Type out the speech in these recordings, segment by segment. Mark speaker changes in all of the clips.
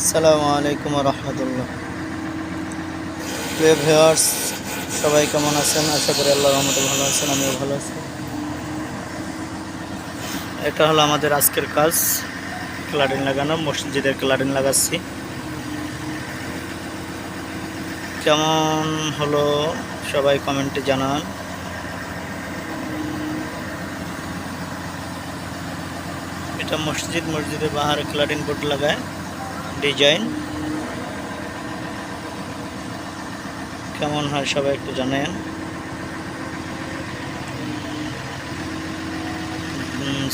Speaker 1: আসসালামু আলাইকুম রহমতুল্লাহ। প্রিয় ভিউয়ার্স, সবাই কেমন আছেন? আশা করি আল্লাহর রহমতে ভালো আছেন, আমিও ভালো আছি। এটা হলো আমাদের আজকের কাজ, ক্লাডিং লাগানো। মসজিদের ক্লাডিং লাগাচ্ছি। কেমন হলো সবাই কমেন্টে জানান। এটা মসজিদে বাহারে ক্লাডিং বোর্ড লাগায় ডিজাইন কেমন হয় সবাই একটু জানেন।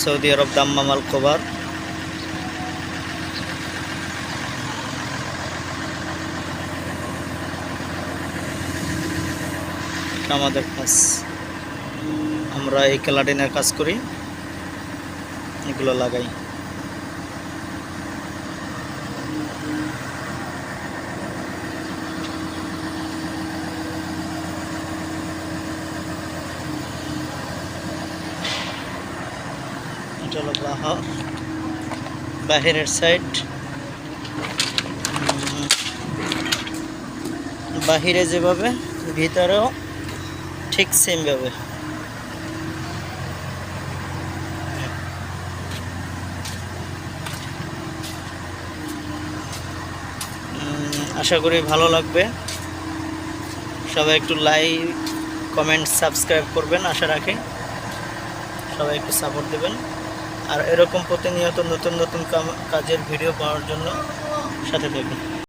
Speaker 1: সৌদি আরব দাম্মাম আল কোবার। এটা আমাদের কাজ, আমরা এই ক্লাডিনের কাজ করি, এগুলো লাগাই। এটা হলো বাহিরের সাইড। বাহিরে যেভাবে ভিতরেও ঠিক সেমভাবে। আশা করি ভালো লাগবে। সবাই একটু লাইক, কমেন্ট, সাবস্ক্রাইব করবেন আশা রাখি। সবাই একটু সাপোর্ট দেবেন। আর এরকম প্রতিনিয়ত নতুন নতুন কাজের ভিডিও পাওয়ার জন্য সাথে থাকবেন।